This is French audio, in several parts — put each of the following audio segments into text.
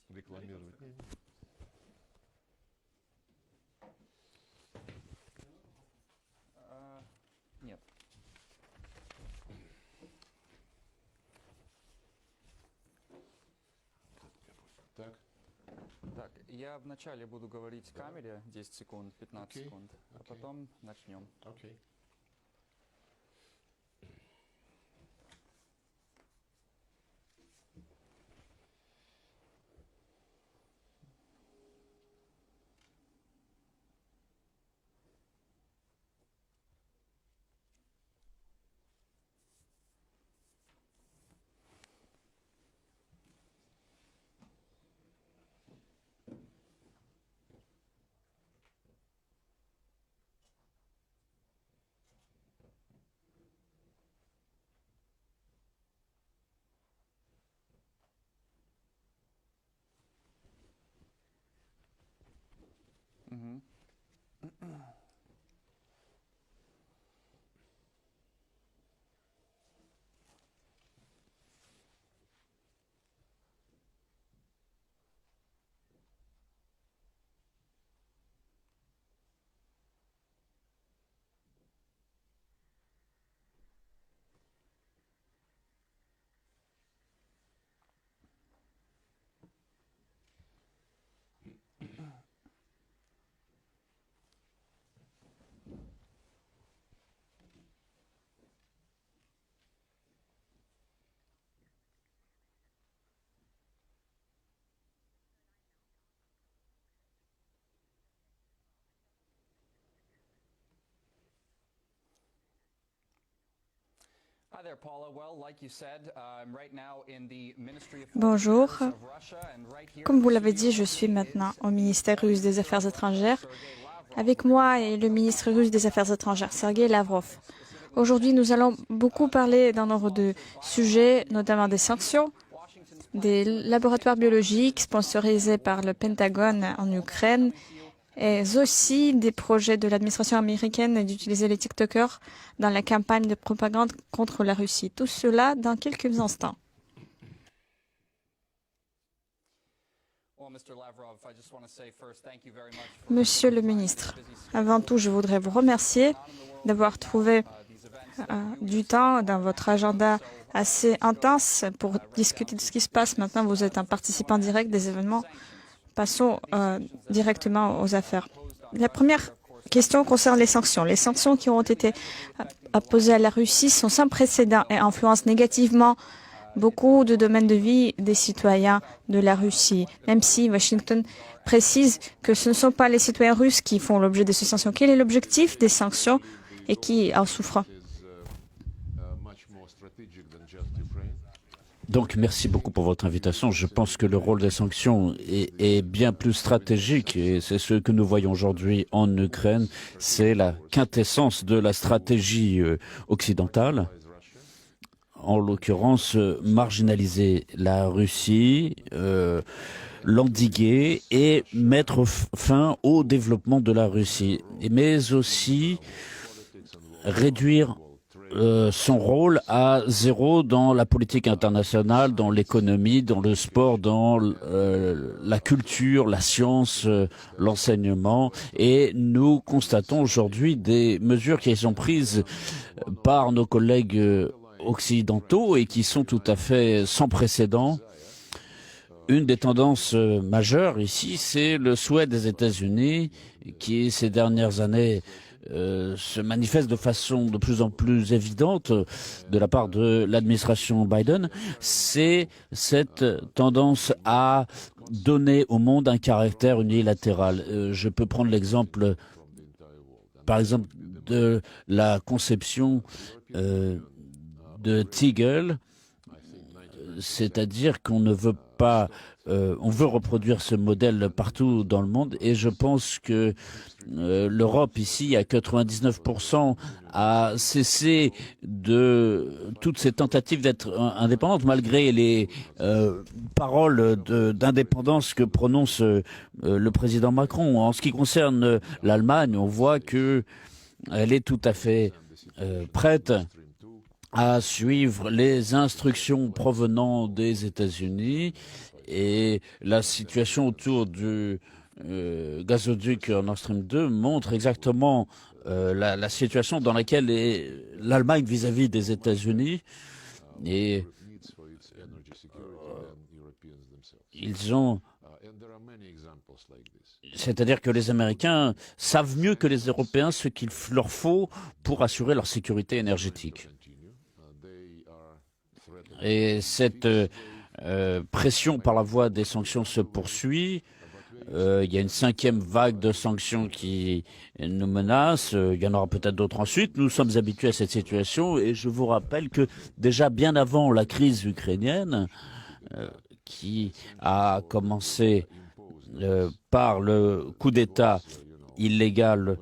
рекламировать. Нет. Так. Так, я вначале буду говорить в камере 10 секунд, 15 Окей, секунд, а окей. потом начнем. Окей. Мгм. Hi there, Paula. Well, like you said, I'm right now in the Ministry of Foreign Bonjour. Affairs of Russia, and right here Comme in vous the l'avez studio dit, je with suis me maintenant is au ministère russe des Minister Affaires of Russia, étrangères. Sergei Lavrov. Avec moi est le ministre russe des Affaires étrangères, Sergei Lavrov. Aujourd'hui, nous allons beaucoup parler d'un nombre de sujets, notamment des sanctions, des laboratoires biologiques sponsorisés par le Pentagone en Ukraine, et aussi des projets de l'administration américaine d'utiliser les TikTokers dans la campagne de propagande contre la Russie. Tout cela dans quelques instants. Monsieur le ministre, avant tout, je voudrais vous remercier d'avoir trouvé du temps dans votre agenda assez intense pour discuter de ce qui se passe. Maintenant, vous êtes un participant direct des événements. Passons directement aux affaires. La première question concerne les sanctions. Les sanctions qui ont été apposées à la Russie sont sans précédent et influencent négativement beaucoup de domaines de vie des citoyens de la Russie, même si Washington précise que ce ne sont pas les citoyens russes qui font l'objet de ces sanctions. Quel est l'objectif des sanctions et qui en souffre? Donc, merci beaucoup pour votre invitation. Je pense que le rôle des sanctions est bien plus stratégique et c'est ce que nous voyons aujourd'hui en Ukraine. C'est la quintessence de la stratégie occidentale. En l'occurrence, marginaliser la Russie, l'endiguer et mettre fin au développement de la Russie. Mais aussi réduire son rôle à zéro dans la politique internationale, dans l'économie, dans le sport, dans la culture, la science, l'enseignement. Et nous constatons aujourd'hui des mesures qui sont prises par nos collègues occidentaux et qui sont tout à fait sans précédent. Une des tendances majeures ici, c'est le souhait des États-Unis qui, ces dernières années, se manifeste de façon de plus en plus évidente de la part de l'administration Biden, c'est cette tendance à donner au monde un caractère unilatéral. Je peux prendre l'exemple, par exemple, de la conception de Teagle, c'est-à-dire qu'on ne veut pas on veut reproduire ce modèle partout dans le monde et je pense que l'Europe ici, à 99%, a cessé de toutes ces tentatives d'être indépendante malgré les paroles d'indépendance que prononce le président Macron. En ce qui concerne l'Allemagne, on voit que elle est tout à fait prête à suivre les instructions provenant des États-Unis Et la situation autour du gazoduc Nord Stream 2 montre exactement la situation dans laquelle est l'Allemagne vis-à-vis des États-Unis. Et ils ont... C'est-à-dire que les Américains savent mieux que les Européens ce qu'il leur faut pour assurer leur sécurité énergétique. Et cette pression par la voie des sanctions se poursuit. Il y a une 5e vague de sanctions qui nous menace. Il y en aura peut-être d'autres ensuite. Nous sommes habitués à cette situation et je vous rappelle que déjà bien avant la crise ukrainienne, qui a commencé par le coup d'État illégal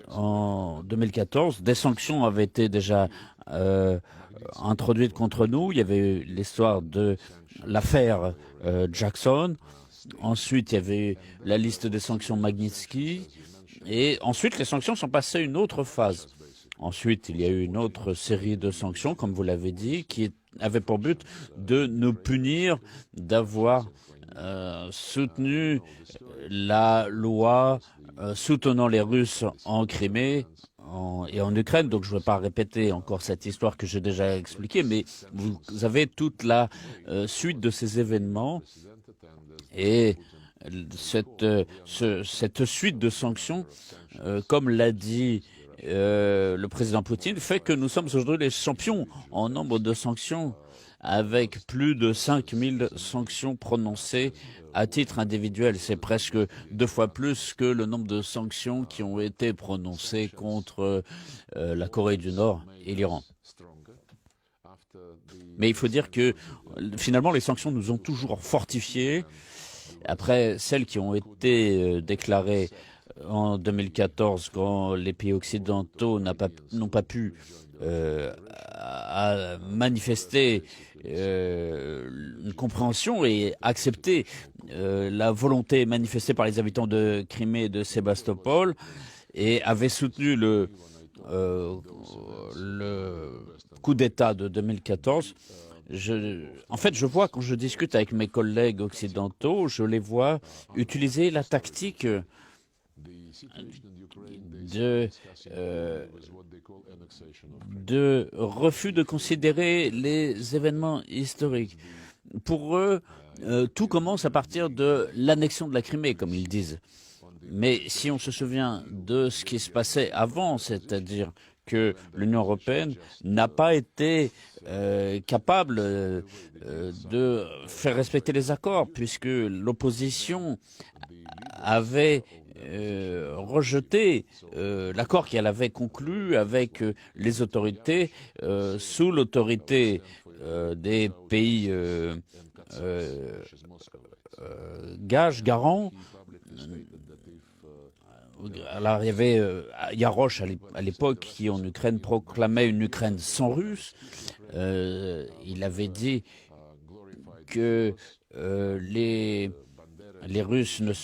en 2014, des sanctions avaient été déjà introduites contre nous. Il y avait eu l'histoire de l'affaire Jackson. Ensuite, il y avait la liste des sanctions Magnitsky. Et ensuite, les sanctions sont passées à une autre phase. Ensuite, il y a eu une autre série de sanctions, comme vous l'avez dit, qui avait pour but de nous punir d'avoir soutenu la loi soutenant les Russes en Crimée et en Ukraine. Donc je ne vais pas répéter encore cette histoire que j'ai déjà expliquée, mais vous avez toute la suite de ces événements et cette suite de sanctions, comme l'a dit le président Poutine, fait que nous sommes aujourd'hui les champions en nombre de sanctions, avec plus de 5000 sanctions prononcées à titre individuel. C'est presque 2 fois plus que le nombre de sanctions qui ont été prononcées contre la Corée du Nord et l'Iran. Mais il faut dire que finalement les sanctions nous ont toujours fortifiés. Après celles qui ont été déclarées en 2014, quand les pays occidentaux n'ont pas pu manifester une compréhension et accepter la volonté manifestée par les habitants de Crimée et de Sébastopol, et avaient soutenu le coup d'État de 2014. En fait, je vois, quand je discute avec mes collègues occidentaux, je les vois utiliser la tactique de refus de considérer les événements historiques. Pour eux, tout commence à partir de l'annexion de la Crimée, comme ils disent. Mais si on se souvient de ce qui se passait avant, c'est-à-dire que l'Union européenne n'a pas été capable de faire respecter les accords, puisque l'opposition avait rejeté l'accord qu'elle avait conclu avec les autorités sous l'autorité des pays garants. Alors il y avait Yarosh à l'époque qui en Ukraine proclamait une Ukraine sans Russes. Il avait dit que les Russes ne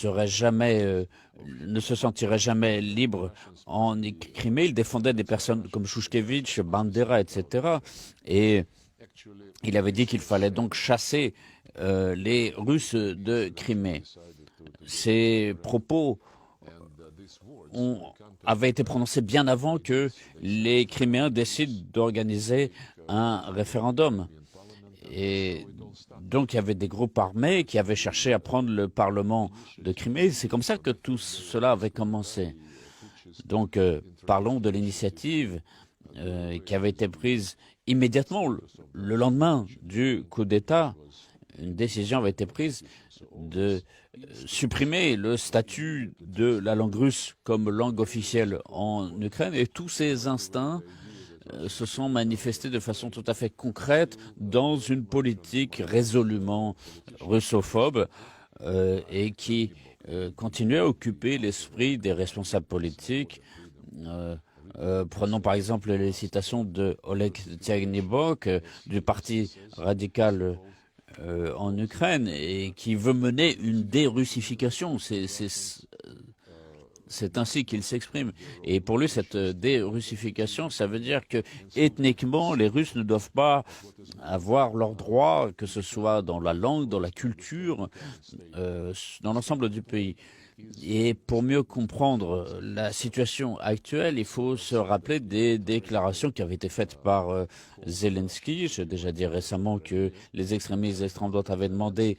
se sentiraient jamais libres en Crimée. Il défendait des personnes comme Shushkevich, Bandera, etc. Et il avait dit qu'il fallait donc chasser les Russes de Crimée. Ces propos avaient été prononcés bien avant que les Criméens décident d'organiser un référendum. Et donc il y avait des groupes armés qui avaient cherché à prendre le Parlement de Crimée. C'est comme ça que tout cela avait commencé. Donc parlons de l'initiative qui avait été prise immédiatement le lendemain du coup d'État. Une décision avait été prise de supprimer le statut de la langue russe comme langue officielle en Ukraine, et tous ces instincts se sont manifestés de façon tout à fait concrète dans une politique résolument russophobe et qui continuait à occuper l'esprit des responsables politiques. Prenons par exemple les citations de Oleg Tchernybok du Parti radical en Ukraine, et qui veut mener une dérussification. C'est ainsi qu'il s'exprime. Et pour lui, cette dérussification, ça veut dire que ethniquement, les Russes ne doivent pas avoir leurs droits, que ce soit dans la langue, dans la culture, dans l'ensemble du pays. Et pour mieux comprendre la situation actuelle, il faut se rappeler des déclarations qui avaient été faites par Zelensky. J'ai déjà dit récemment que les extrémistes d'extrême droite avaient demandé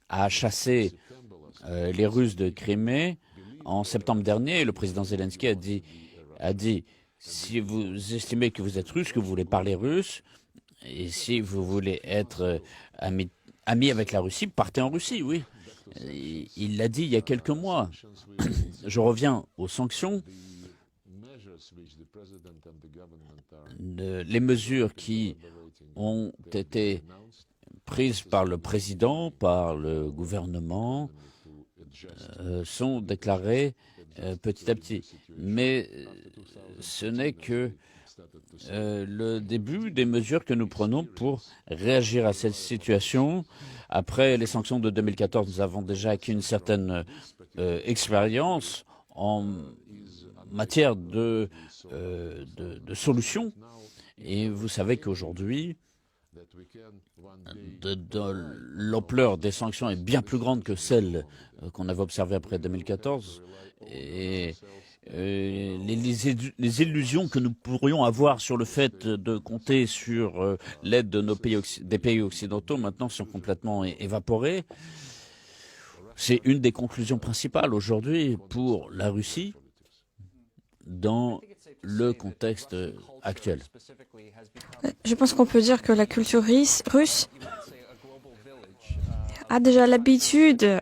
à chasser les Russes de Crimée. En septembre dernier, le président Zelensky a dit si vous estimez que vous êtes russe, que vous voulez parler russe, et si vous voulez être ami avec la Russie, partez en Russie, oui. Il l'a dit il y a quelques mois. Je reviens aux sanctions. Les mesures qui ont été prises par le président, par le gouvernement, sont déclarées petit à petit. Mais ce n'est que le début des mesures que nous prenons pour réagir à cette situation. Après les sanctions de 2014, nous avons déjà acquis une certaine expérience en matière de solutions. Et vous savez qu'aujourd'hui, l'ampleur des sanctions est bien plus grande que celle qu'on avait observée après 2014. Et les illusions que nous pourrions avoir sur le fait de compter sur l'aide de des pays occidentaux maintenant sont complètement évaporées. C'est une des conclusions principales aujourd'hui pour la Russie dans le contexte actuel. Je pense qu'on peut dire que la culture russe a déjà l'habitude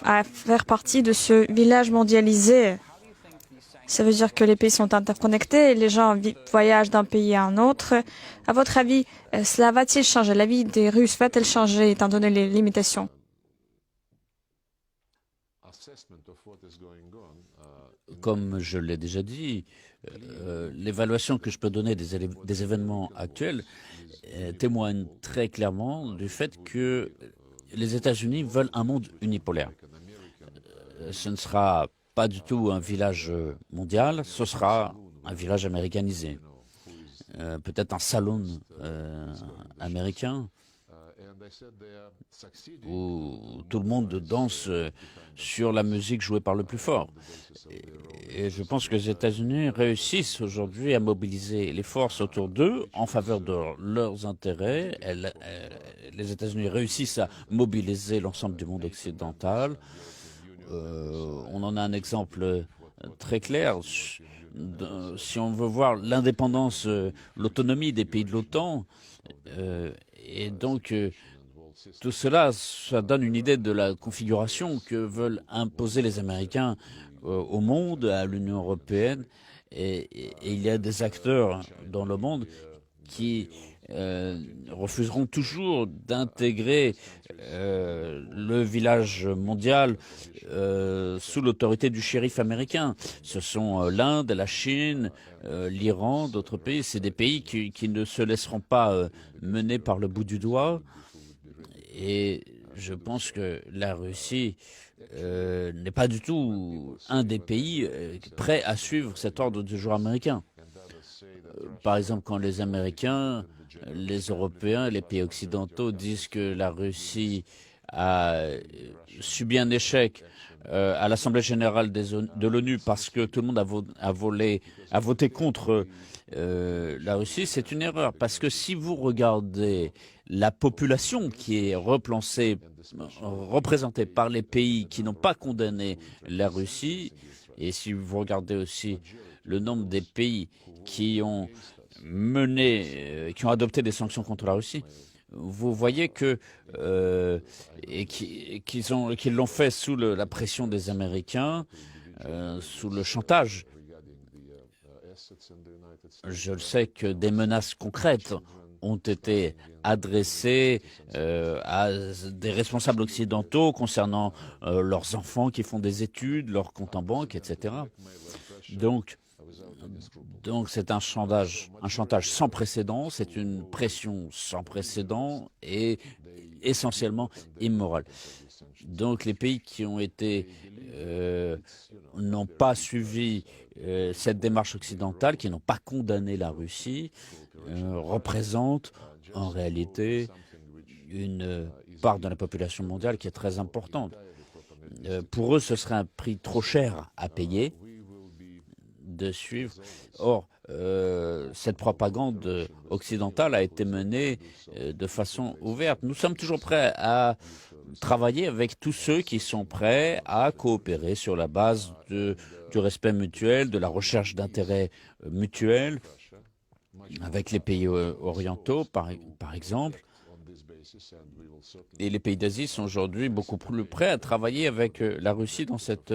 à faire partie de ce village mondialisé. Ça veut dire que les pays sont interconnectés, les gens voyagent d'un pays à un autre. À votre avis, cela va-t-il changer? La vie des Russes va-t-elle changer étant donné les limitations? Comme je l'ai déjà dit, l'évaluation que je peux donner des événements actuels témoigne très clairement du fait que les États-Unis veulent un monde unipolaire. Ce ne sera pas du tout un village mondial, ce sera un village américanisé. Peut-être un salon américain où tout le monde danse sur la musique jouée par le plus fort. Et je pense que les États-Unis réussissent aujourd'hui à mobiliser les forces autour d'eux en faveur de leurs intérêts. Les États-Unis réussissent à mobiliser l'ensemble du monde occidental. On en a un exemple très clair. Si on veut voir l'indépendance, l'autonomie des pays de l'OTAN, et donc tout cela, ça donne une idée de la configuration que veulent imposer les Américains au monde, à l'Union européenne. Et il y a des acteurs dans le monde qui refuseront toujours d'intégrer le village mondial sous l'autorité du shérif américain. Ce sont l'Inde, la Chine, l'Iran, d'autres pays. C'est des pays qui ne se laisseront pas mener par le bout du doigt. Et je pense que la Russie n'est pas du tout un des pays prêts à suivre cet ordre du jour américain. Par exemple, quand les Américains, les Européens, les pays occidentaux disent que la Russie a subi un échec à l'Assemblée générale de l'ONU parce que tout le monde a voté contre la Russie, c'est une erreur. Parce que si vous regardez la population qui est représentée par les pays qui n'ont pas condamné la Russie, et si vous regardez aussi le nombre des pays qui ont qui ont adopté des sanctions contre la Russie, vous voyez que qu'ils l'ont fait sous la pression des Américains, sous le chantage. Je le sais que des menaces concrètes ont été adressées à des responsables occidentaux concernant leurs enfants qui font des études, leurs comptes en banque, etc. Donc, Donc c'est un chantage sans précédent, c'est une pression sans précédent et essentiellement immorale. Donc les pays qui ont été n'ont pas suivi cette démarche occidentale, qui n'ont pas condamné la Russie, représentent en réalité une part de la population mondiale qui est très importante. Pour eux, ce serait un prix trop cher à payer de suivre. Or, cette propagande occidentale a été menée de façon ouverte. Nous sommes toujours prêts à travailler avec tous ceux qui sont prêts à coopérer sur la base du respect mutuel, de la recherche d'intérêts mutuels, avec les pays orientaux, par exemple. Et les pays d'Asie sont aujourd'hui beaucoup plus prêts à travailler avec la Russie dans cette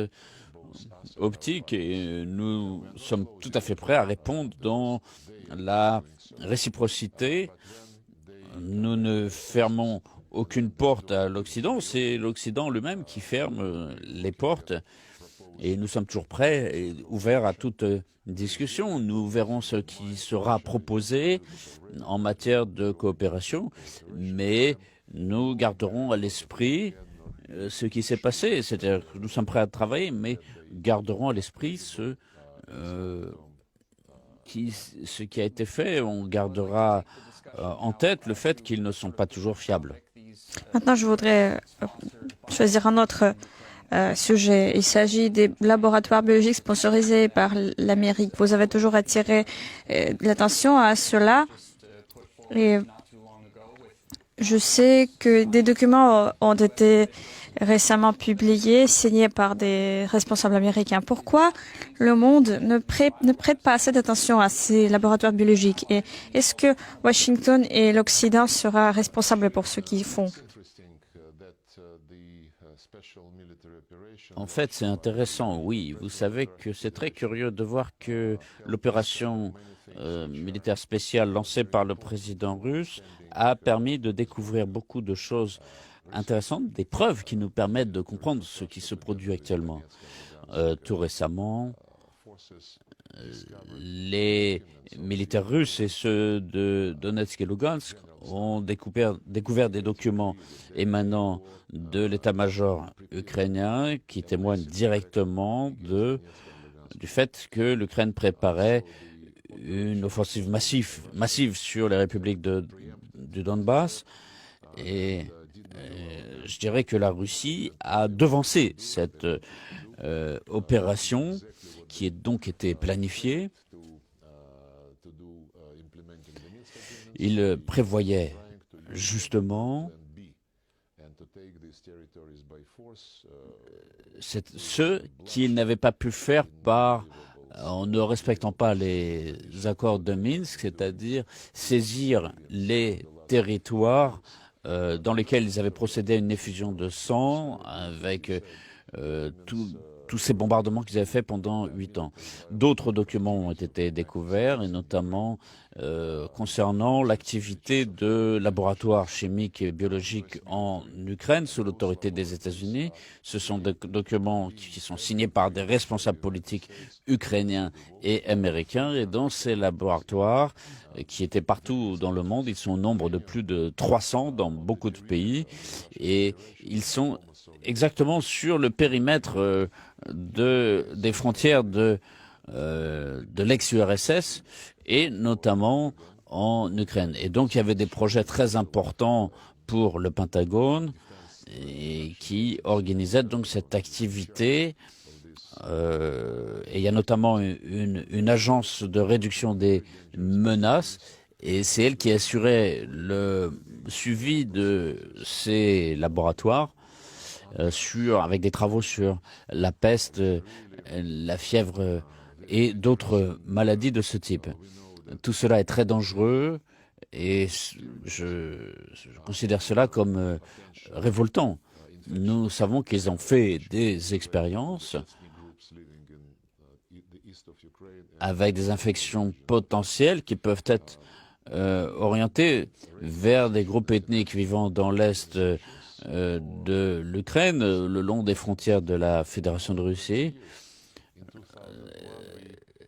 optique et nous sommes tout à fait prêts à répondre dans la réciprocité. Nous ne fermons aucune porte à l'Occident, c'est l'Occident lui-même qui ferme les portes et nous sommes toujours prêts et ouverts à toute discussion. Nous verrons ce qui sera proposé en matière de coopération, mais nous garderons à l'esprit ce qui s'est passé, c'est-à-dire que nous sommes prêts à travailler, mais garderons à l'esprit ce qui a été fait. On gardera en tête le fait qu'ils ne sont pas toujours fiables. Maintenant, je voudrais choisir un autre sujet. Il s'agit des laboratoires biologiques sponsorisés par l'Amérique. Vous avez toujours attiré l'attention à cela. Et je sais que des documents ont été récemment publiés, signés par des responsables américains. Pourquoi le monde ne prête pas assez d'attention à ces laboratoires biologiques? Et est-ce que Washington et l'Occident sera responsable pour ce qu'ils font? En fait, c'est intéressant, oui. Vous savez que c'est très curieux de voir que l'opération militaire spéciale lancée par le président russe a permis de découvrir beaucoup de choses intéressantes, des preuves qui nous permettent de comprendre ce qui se produit actuellement. Tout récemment, les militaires russes et ceux de Donetsk et Lugansk ont découvert des documents émanant de l'état-major ukrainien qui témoignent directement du fait que l'Ukraine préparait une offensive massive sur les républiques du Donbass. Et je dirais que la Russie a devancé cette opération qui a donc été planifiée. Il prévoyait justement ce qu'il n'avait pas pu faire en ne respectant pas les accords de Minsk, c'est-à-dire saisir les territoires dans lesquels ils avaient procédé à une effusion de sang avec tous ces bombardements qu'ils avaient faits pendant 8 ans. D'autres documents ont été découverts, et notamment concernant l'activité de laboratoires chimiques et biologiques en Ukraine sous l'autorité des États-Unis. Ce sont des documents qui sont signés par des responsables politiques ukrainiens et américains. Et dans ces laboratoires, qui étaient partout dans le monde, ils sont au nombre de plus de 300 dans beaucoup de pays. Et ils sont exactement sur le périmètre des frontières de l'ex-URSS et notamment en Ukraine. Et donc il y avait des projets très importants pour le Pentagone et qui organisaient donc cette activité. Et il y a notamment une agence de réduction des menaces et c'est elle qui assurait le suivi de ces laboratoires avec des travaux sur la peste, la fièvre et d'autres maladies de ce type. Tout cela est très dangereux et je considère cela comme révoltant. Nous savons qu'ils ont fait des expériences avec des infections potentielles qui peuvent être orientées vers des groupes ethniques vivant dans l'est de l'Ukraine, le long des frontières de la Fédération de Russie.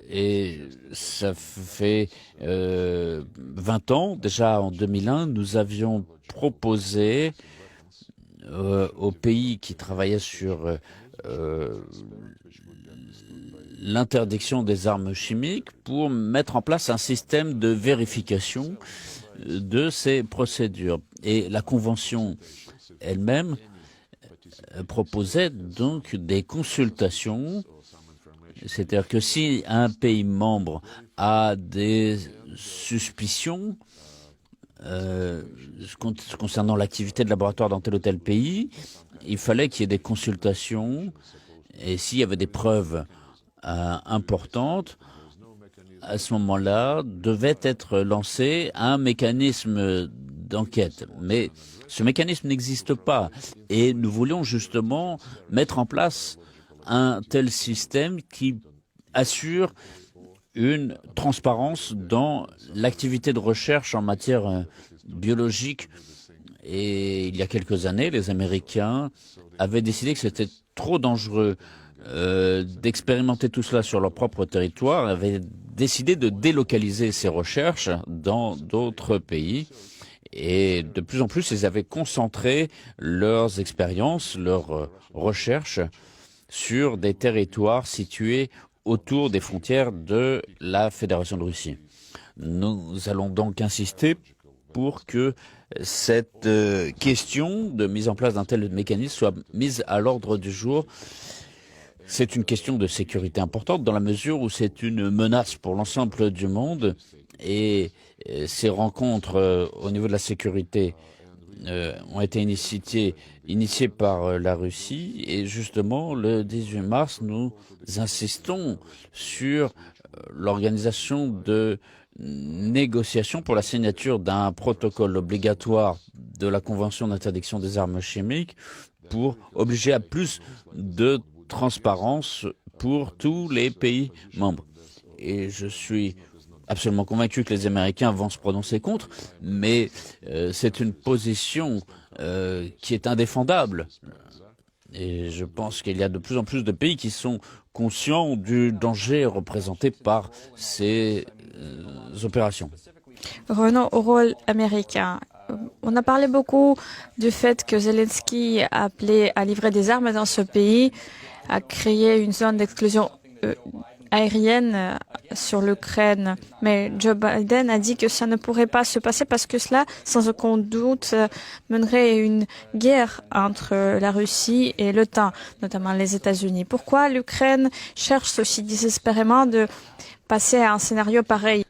Et ça fait 20 ans, déjà en 2001, nous avions proposé aux pays qui travaillaient sur l'interdiction des armes chimiques pour mettre en place un système de vérification de ces procédures. Et la Convention elle-même proposait donc des consultations, c'est-à-dire que si un pays membre a des suspicions concernant l'activité de laboratoire dans tel ou tel pays, il fallait qu'il y ait des consultations et s'il y avait des preuves importantes, à ce moment-là, devait être lancé un mécanisme d'enquête. Mais ce mécanisme n'existe pas et nous voulions justement mettre en place un tel système qui assure une transparence dans l'activité de recherche en matière biologique. Et il y a quelques années, les Américains avaient décidé que c'était trop dangereux d'expérimenter tout cela sur leur propre territoire, avaient décidé de délocaliser ces recherches dans d'autres pays. Et de plus en plus, ils avaient concentré leurs expériences, leurs recherches sur des territoires situés autour des frontières de la Fédération de Russie. Nous allons donc insister pour que cette question de mise en place d'un tel mécanisme soit mise à l'ordre du jour. C'est une question de sécurité importante dans la mesure où c'est une menace pour l'ensemble du monde et ces rencontres au niveau de la sécurité ont été initiées par la Russie et justement le 18 mars nous insistons sur l'organisation de négociations pour la signature d'un protocole obligatoire de la Convention d'interdiction des armes chimiques pour obliger à plus de transparence pour tous les pays membres. Et je suis absolument convaincu que les Américains vont se prononcer contre, mais c'est une position qui est indéfendable. Et je pense qu'il y a de plus en plus de pays qui sont conscients du danger représenté par ces opérations. Revenons au rôle américain. On a parlé beaucoup du fait que Zelensky a appelé à livrer des armes dans ce pays, à créer une zone d'exclusion aérienne sur l'Ukraine. Mais Joe Biden a dit que ça ne pourrait pas se passer parce que cela, sans aucun doute, mènerait une guerre entre la Russie et l'OTAN, notamment les États-Unis. Pourquoi l'Ukraine cherche aussi désespérément de passer à un scénario pareil?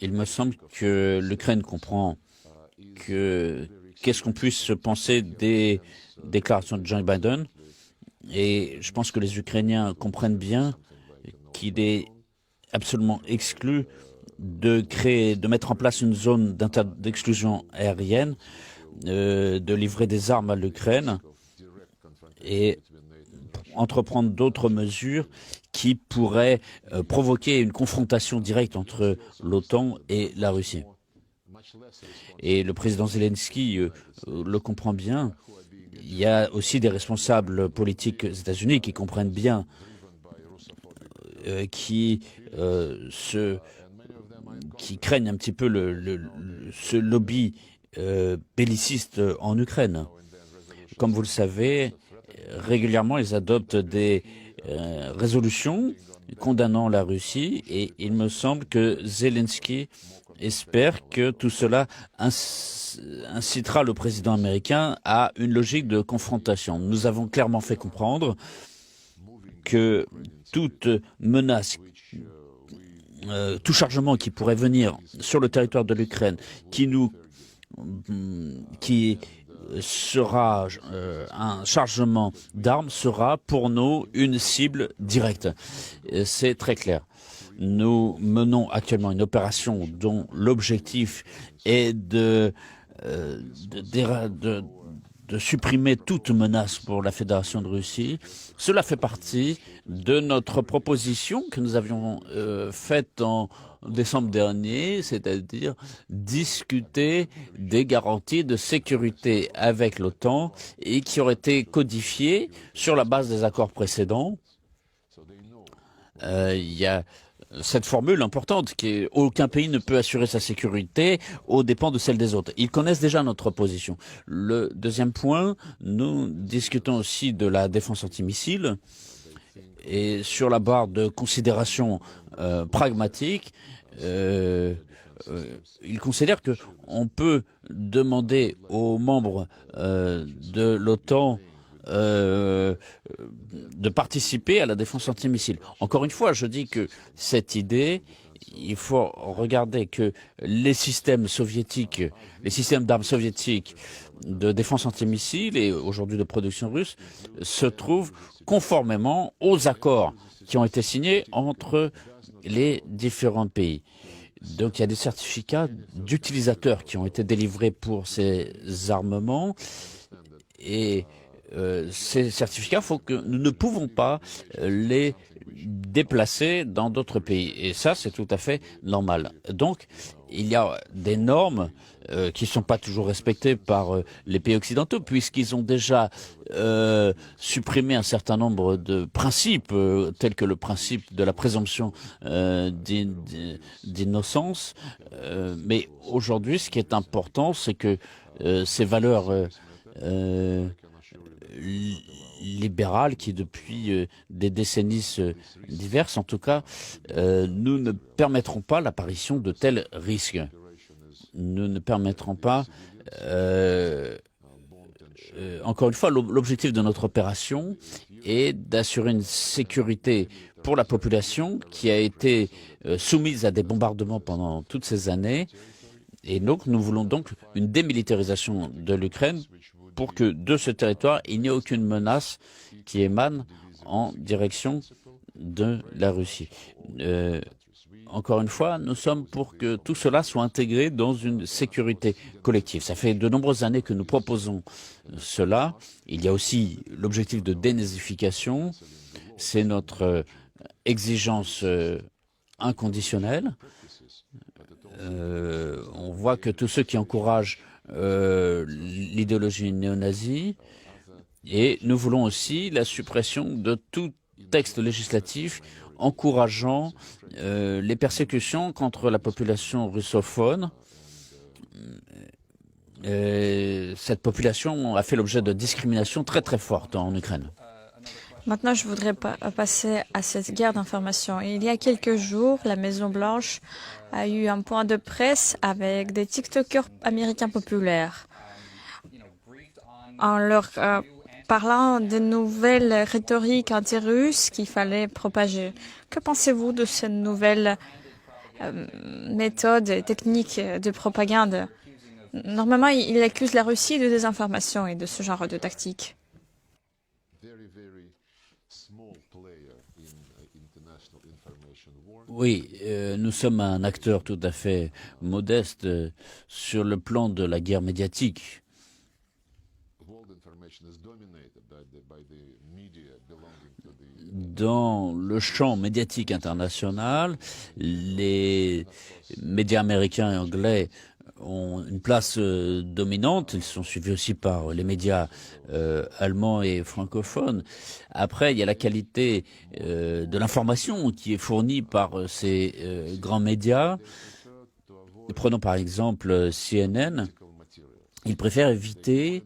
Il me semble que l'Ukraine comprend qu'est-ce qu'on puisse penser des déclarations de Joe Biden. Et je pense que les Ukrainiens comprennent bien qu'il est absolument exclu de mettre en place une zone d'exclusion aérienne, de livrer des armes à l'Ukraine et entreprendre d'autres mesures qui pourraient provoquer une confrontation directe entre l'OTAN et la Russie. Et le président Zelensky le comprend bien. Il y a aussi des responsables politiques aux États-Unis qui comprennent bien, qui craignent un petit peu ce lobby belliciste en Ukraine. Comme vous le savez, régulièrement, ils adoptent des résolutions condamnant la Russie et il me semble que Zelensky espère que tout cela incitera le président américain à une logique de confrontation. Nous avons clairement fait comprendre que toute menace, tout chargement qui pourrait venir sur le territoire de l'Ukraine, qui sera un chargement d'armes, sera pour nous une cible directe. C'est très clair. Nous menons actuellement une opération dont l'objectif est de supprimer toute menace pour la Fédération de Russie. Cela fait partie de notre proposition que nous avions faite en décembre dernier, c'est-à-dire discuter des garanties de sécurité avec l'OTAN et qui auraient été codifiées sur la base des accords précédents il y a cette formule importante qui est aucun pays ne peut assurer sa sécurité aux dépens de celle des autres. Ils connaissent déjà notre position. Le deuxième point, nous discutons aussi de la défense antimissile et sur la barre de considération pragmatique, ils considèrent qu'on peut demander aux membres de l'OTAN de participer à la défense antimissile. Encore une fois, je dis que cette idée, il faut regarder que les systèmes soviétiques, les systèmes d'armes soviétiques de défense antimissile et aujourd'hui de production russe se trouvent conformément aux accords qui ont été signés entre les différents pays. Donc il y a des certificats d'utilisateurs qui ont été délivrés pour ces armements et ces certificats, nous ne pouvons pas les déplacer dans d'autres pays. Et ça, c'est tout à fait normal. Donc, il y a des normes qui ne sont pas toujours respectées par les pays occidentaux, puisqu'ils ont déjà supprimé un certain nombre de principes, tels que le principe de la présomption d'innocence. Mais aujourd'hui, ce qui est important, c'est que ces valeurs libérales qui depuis des décennies diverses, en tout cas, nous ne permettrons pas l'apparition de tels risques. Nous ne permettrons pas, encore une fois, l'objectif de notre opération est d'assurer une sécurité pour la population qui a été soumise à des bombardements pendant toutes ces années. Et donc, nous voulons donc une démilitarisation de l'Ukraine pour que de ce territoire, il n'y ait aucune menace qui émane en direction de la Russie. Encore une fois, nous sommes pour que tout cela soit intégré dans une sécurité collective. Ça fait de nombreuses années que nous proposons cela. Il y a aussi l'objectif de dénazification. C'est notre exigence inconditionnelle. On voit que tous ceux qui encouragent l'idéologie néo-nazie, et nous voulons aussi la suppression de tout texte législatif encourageant les persécutions contre la population russophone. Cette population a fait l'objet de discriminations très très fortes en Ukraine. Maintenant, je voudrais passer à cette guerre d'information. Il y a quelques jours, la Maison-Blanche a eu un point de presse avec des TikTokers américains populaires en leur parlant de nouvelles rhétoriques anti-russes qu'il fallait propager. Que pensez-vous de cette nouvelle méthode et technique de propagande? Normalement, il accuse la Russie de désinformation et de ce genre de tactique. Oui, nous sommes un acteur tout à fait modeste sur le plan de la guerre médiatique. Dans le champ médiatique international, les médias américains et anglais ont une place dominante. Ils sont suivis aussi par les médias allemands et francophones. Après, il y a la qualité de l'information qui est fournie par ces grands médias. Prenons par exemple CNN. Ils préfèrent éviter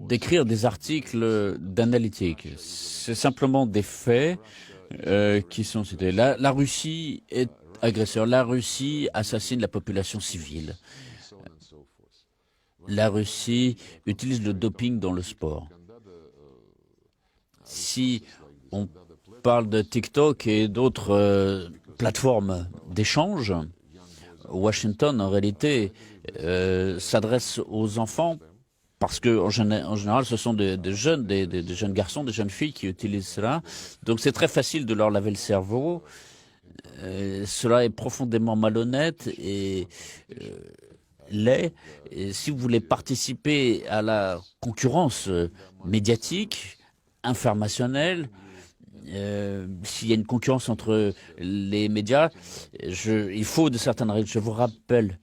d'écrire des articles d'analytique. C'est simplement des faits qui sont cités. La Russie est agresseur. La Russie assassine la population civile. La Russie utilise le doping dans le sport. Si on parle de TikTok et d'autres plateformes d'échange, Washington, en réalité, s'adresse aux enfants parce que en général, ce sont des jeunes garçons, des jeunes filles qui utilisent cela. Donc c'est très facile de leur laver le cerveau. Cela est profondément malhonnête et laid. Et si vous voulez participer à la concurrence médiatique, informationnelle, s'il y a une concurrence entre les médias, il faut de certaines règles. Je vous rappelle,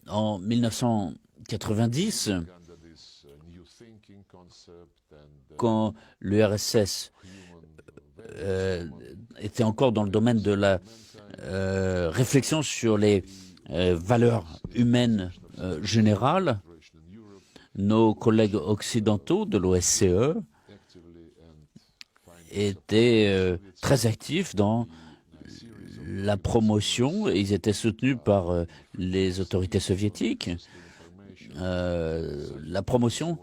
en 1990, quand l'URSS était encore dans le domaine de la réflexion sur les valeurs humaines générales. Nos collègues occidentaux de l'OSCE étaient très actifs dans la promotion, et ils étaient soutenus par les autorités soviétiques, la promotion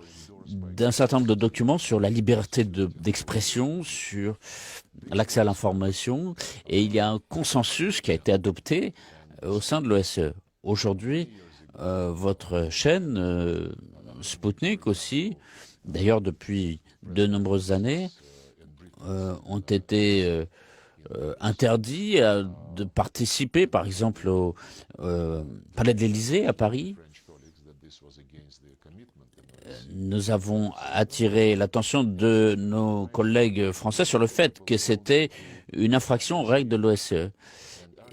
d'un certain nombre de documents sur la liberté d'expression, sur l'accès à l'information, et il y a un consensus qui a été adopté au sein de l'OSCE. Aujourd'hui, votre chaîne, Sputnik aussi, d'ailleurs depuis de nombreuses années, ont été interdits de participer, par exemple, au Palais de l'Élysée à Paris. Nous avons attiré l'attention de nos collègues français sur le fait que c'était une infraction aux règles de l'OSCE.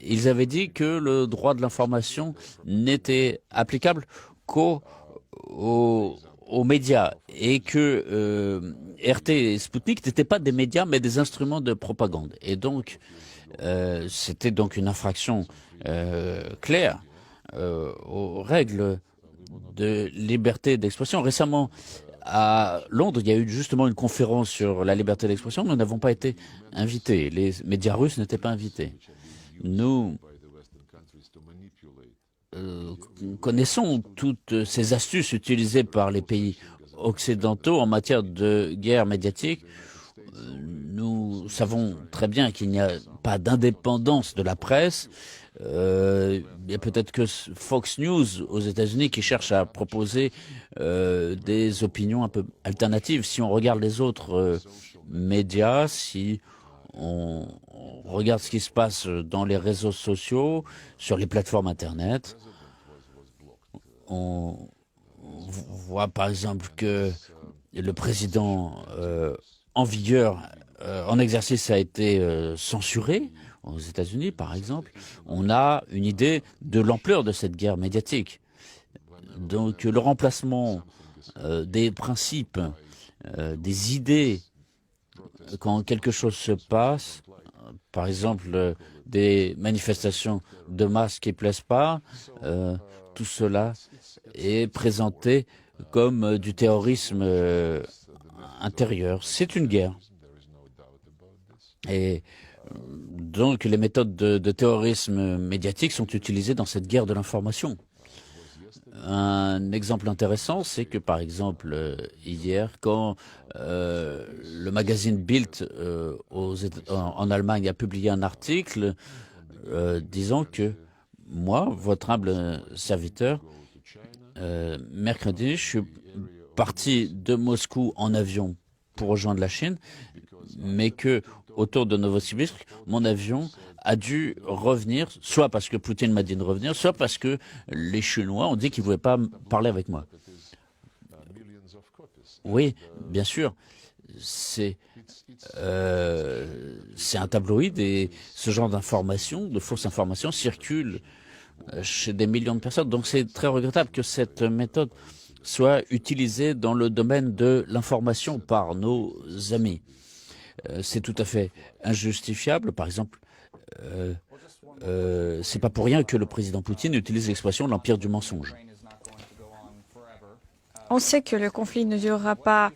Ils avaient dit que le droit de l'information n'était applicable qu'aux médias et que RT et Sputnik n'étaient pas des médias mais des instruments de propagande. Et donc, c'était donc une infraction claire aux règles de liberté d'expression. Récemment, à Londres, il y a eu justement une conférence sur la liberté d'expression. Nous n'avons pas été invités. Les médias russes n'étaient pas invités. Nous connaissons toutes ces astuces utilisées par les pays occidentaux en matière de guerre médiatique. Nous savons très bien qu'il n'y a pas d'indépendance de la presse. Il y a peut-être que Fox News aux États-Unis qui cherche à proposer des opinions un peu alternatives. Si on regarde les autres médias, si on regarde ce qui se passe dans les réseaux sociaux, sur les plateformes Internet, on voit par exemple que le président en vigueur, en exercice, a été censuré. Aux États-Unis, par exemple, on a une idée de l'ampleur de cette guerre médiatique. Donc, le remplacement des principes, des idées, quand quelque chose se passe, par exemple, des manifestations de masse qui ne plaisent pas, tout cela est présenté comme du terrorisme intérieur. C'est une guerre. Et donc, les méthodes de terrorisme médiatique sont utilisées dans cette guerre de l'information. Un exemple intéressant, c'est que, par exemple, hier, quand le magazine Bild en Allemagne a publié un article disant que moi, votre humble serviteur, mercredi, je suis parti de Moscou en avion pour rejoindre la Chine, mais que autour de Novosibirsk, mon avion a dû revenir, soit parce que Poutine m'a dit de revenir, soit parce que les Chinois ont dit qu'ils ne voulaient pas parler avec moi. Oui, bien sûr, c'est un tabloïd et ce genre d'informations, de fausses informations, circulent chez des millions de personnes. Donc c'est très regrettable que cette méthode soit utilisée dans le domaine de l'information par nos amis. C'est tout à fait injustifiable. Par exemple, c'est pas pour rien que le président Poutine utilise l'expression l'empire du mensonge. On sait que le conflit ne durera pas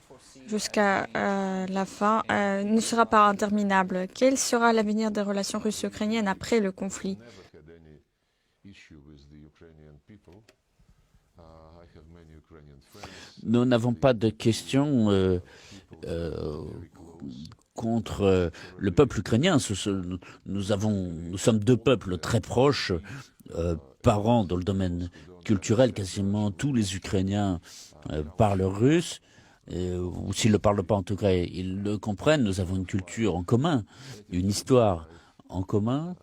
jusqu'à la fin, ne sera pas interminable. Quel sera l'avenir des relations russo-ukrainiennes après le conflit? Nous n'avons pas de questions contre le peuple ukrainien. Nous sommes deux peuples très proches, parents dans le domaine culturel. Quasiment tous les Ukrainiens parlent russe, ou s'ils ne le parlent pas, en tout cas, ils le comprennent. Nous avons une culture en commun, une histoire en commun,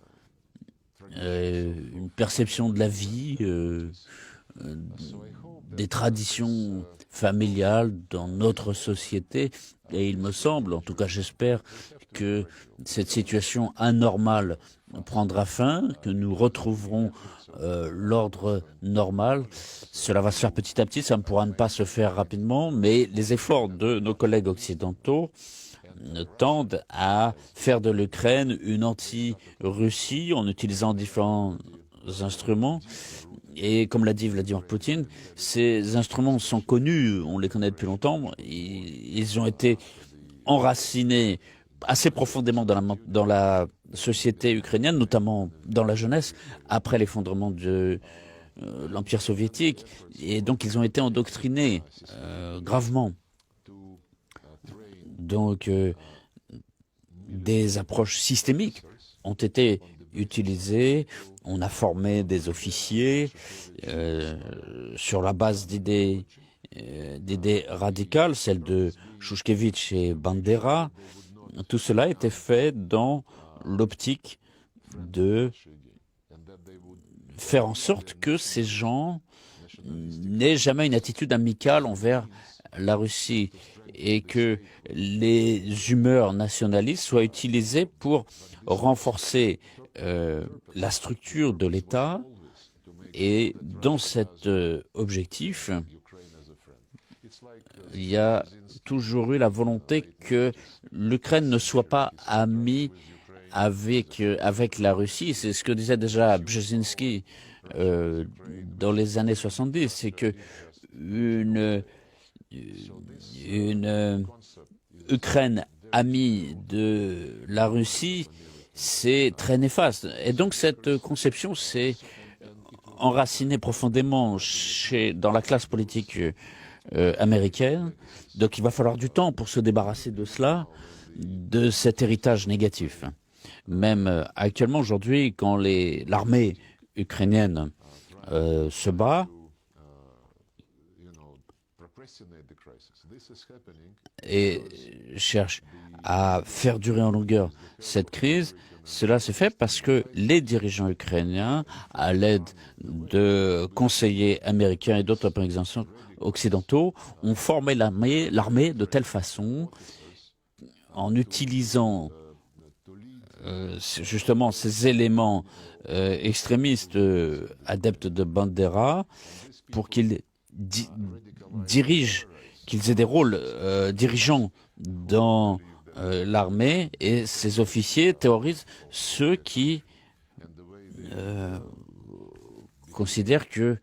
une perception de la vie, des traditions familiales dans notre société. Et il me semble, en tout cas j'espère, que cette situation anormale prendra fin, que nous retrouverons l'ordre normal. Cela va se faire petit à petit, ça ne pourra ne pas se faire rapidement, mais les efforts de nos collègues occidentaux tendent à faire de l'Ukraine une anti-Russie en utilisant différents instruments. Et comme l'a dit Vladimir Poutine, ces instruments sont connus, on les connaît depuis longtemps. Ils ont été enracinés assez profondément dans la société ukrainienne, notamment dans la jeunesse, après l'effondrement de l'Empire soviétique. Et donc ils ont été endoctrinés gravement. Donc des approches systémiques ont été utilisées. On a formé des officiers sur la base d'idées radicales, celles de Shushkevich et Bandera. Tout cela était fait dans l'optique de faire en sorte que ces gens n'aient jamais une attitude amicale envers la Russie et que les humeurs nationalistes soient utilisées pour renforcer la structure de l'État. Et dans cet objectif, il y a toujours eu la volonté que l'Ukraine ne soit pas amie avec la Russie. C'est ce que disait déjà Brzezinski dans les années 70, c'est que une Ukraine amie de la Russie, c'est très néfaste. Et donc cette conception s'est enracinée profondément dans la classe politique américaine. Donc il va falloir du temps pour se débarrasser de cela, de cet héritage négatif. Même actuellement, aujourd'hui, quand l'armée ukrainienne se bat, et cherche à faire durer en longueur cette crise, cela se fait parce que les dirigeants ukrainiens, à l'aide de conseillers américains et d'autres organisations occidentaux, ont formé l'armée de telle façon, en utilisant justement ces éléments extrémistes adeptes de Bandera, pour qu'ils dirigent, qu'ils aient des rôles dirigeants dans l'armée, et ces officiers terrorisent ceux qui considèrent que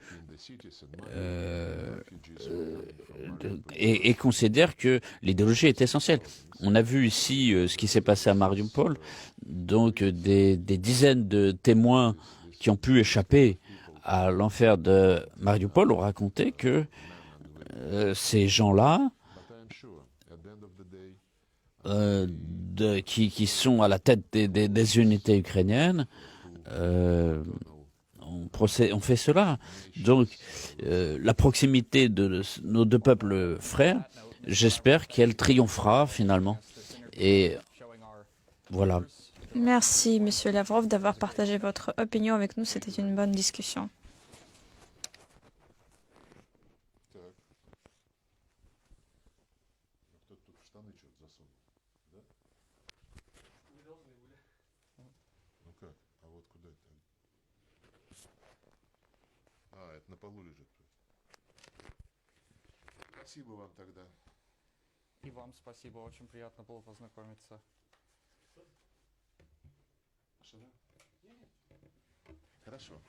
et considèrent que l'idéologie est essentielle. On a vu ici ce qui s'est passé à Mariupol, donc des dizaines de témoins qui ont pu échapper à l'enfer de Mariupol ont raconté que ces gens-là, qui sont à la tête des unités ukrainiennes, on fait cela. Donc, la proximité de nos deux peuples frères, j'espère qu'elle triomphera finalement. Et voilà. Merci, Monsieur Lavrov, d'avoir partagé votre opinion avec nous. C'était une bonne discussion. На полу лежит. Спасибо вам тогда. И вам спасибо, очень приятно было познакомиться. Хорошо.